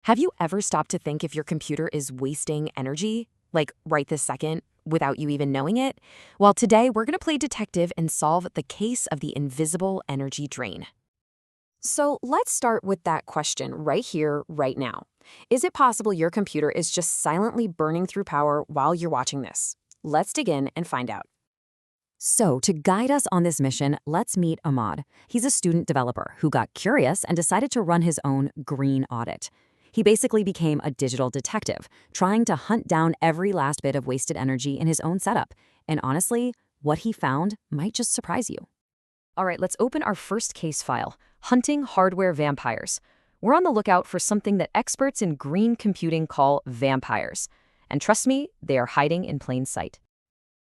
Have you ever stopped to think if your computer is wasting energy, like right this second, without you even knowing it? Well, today we're going to play detective and solve the case of the invisible energy drain. So let's start with that question right here, right now. Is it possible your computer is just silently burning through power while you're watching this? Let's dig in and find out. So, to guide us on this mission, let's meet Ahmad. He's a student developer who got curious and decided to run his own green audit. He basically became a digital detective, trying to hunt down every last bit of wasted energy in his own setup. And honestly, what he found might just surprise you. All right, let's open our first case file, Hunting Hardware Vampires. We're on the lookout for something that experts in green computing call vampires. And trust me, they are hiding in plain sight.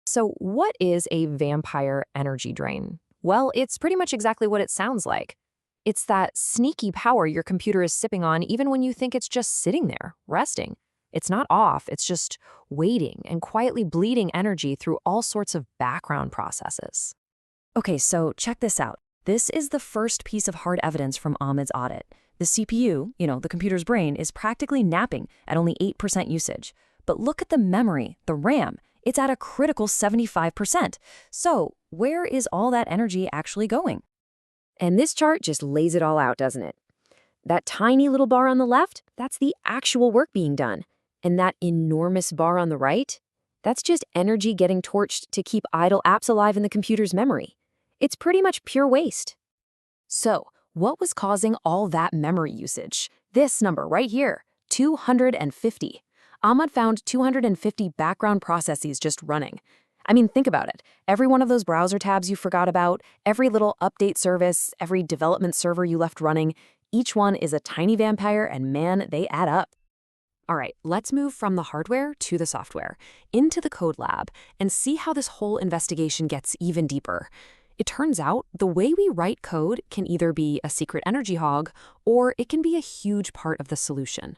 So what is a vampire energy drain? Well, it's pretty much exactly what it sounds like. It's that sneaky power your computer is sipping on even when you think it's just sitting there, resting. It's not off, it's just waiting and quietly bleeding energy through all sorts of background processes. Okay, so check this out. This is the first piece of hard evidence from Ahmed's audit. The CPU, the computer's brain, is practically napping at only 8% usage. But look at the memory, the RAM. It's at a critical 75%. So where is all that energy actually going? And this chart just lays it all out, doesn't it? That tiny little bar on the left, that's the actual work being done. And that enormous bar on the right, that's just energy getting torched to keep idle apps alive in the computer's memory. It's pretty much pure waste. So, what was causing all that memory usage? This number right here, 250. Ahmad found 250 background processes just running. I mean, think about it. Every one of those browser tabs you forgot about, every little update service, every development server you left running, each one is a tiny vampire, and man, they add up. All right, let's move from the hardware to the software, into the code lab, and see how this whole investigation gets even deeper. It turns out the way we write code can either be a secret energy hog, or it can be a huge part of the solution.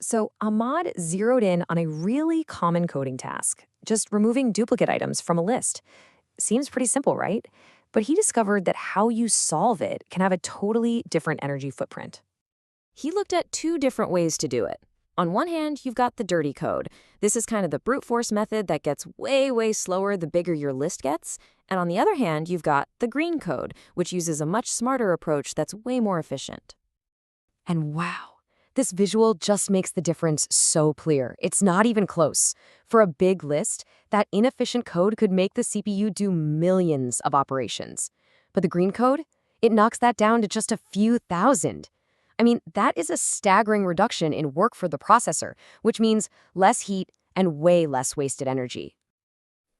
So Ahmad zeroed in on a really common coding task, just removing duplicate items from a list. Seems pretty simple, right? But he discovered that how you solve it can have a totally different energy footprint. He looked at two different ways to do it. On one hand, you've got the dirty code. This is kind of the brute force method that gets way, way slower the bigger your list gets. And on the other hand, you've got the green code, which uses a much smarter approach that's way more efficient. And wow, this visual just makes the difference so clear. It's not even close. For a big list, that inefficient code could make the CPU do millions of operations. But the green code, it knocks that down to just a few thousand. I mean, that is a staggering reduction in work for the processor, which means less heat and way less wasted energy.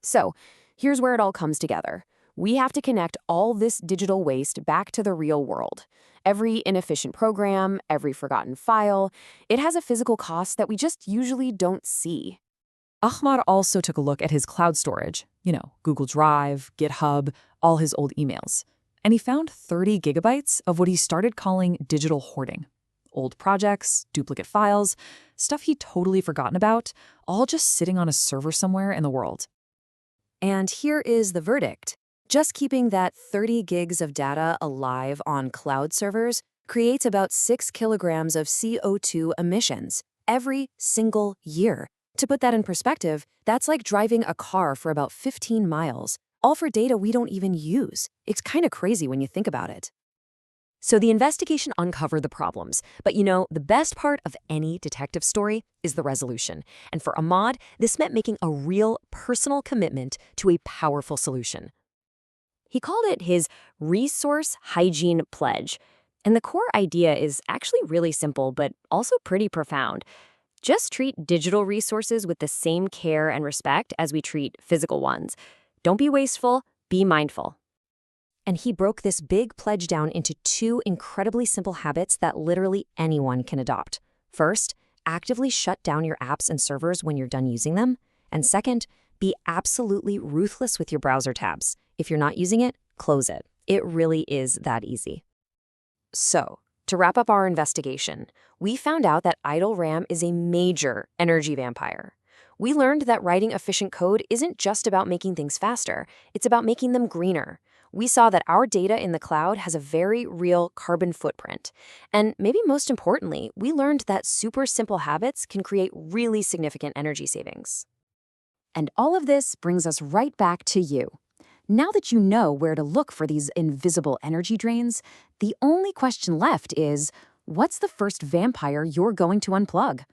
So, here's where it all comes together. We have to connect all this digital waste back to the real world. Every inefficient program, every forgotten file, it has a physical cost that we just usually don't see. Ahmad also took a look at his cloud storage, Google Drive, GitHub, all his old emails. And he found 30 gigabytes of what he started calling digital hoarding. Old projects, duplicate files, stuff he'd totally forgotten about, all just sitting on a server somewhere in the world. And here is the verdict. Just keeping that 30 gigs of data alive on cloud servers creates about 6 kilograms of CO2 emissions every single year. To put that in perspective, that's like driving a car for about 15 miles, all for data we don't even use. It's kind of crazy when you think about it. So the investigation uncovered the problems, but the best part of any detective story is the resolution. And for Ahmad, this meant making a real personal commitment to a powerful solution. He called it his Resource Hygiene Pledge. And the core idea is actually really simple, but also pretty profound. Just treat digital resources with the same care and respect as we treat physical ones. Don't be wasteful, be mindful. And he broke this big pledge down into two incredibly simple habits that literally anyone can adopt. First, actively shut down your apps and servers when you're done using them. And second, be absolutely ruthless with your browser tabs. If you're not using it, close it. It really is that easy. So, to wrap up our investigation, we found out that idle RAM is a major energy vampire. We learned that writing efficient code isn't just about making things faster, it's about making them greener. we saw that our data in the cloud has a very real carbon footprint. And maybe most importantly, we learned that super simple habits can create really significant energy savings. And all of this brings us right back to you. Now that you know where to look for these invisible energy drains, the only question left is, what's the first vampire you're going to unplug?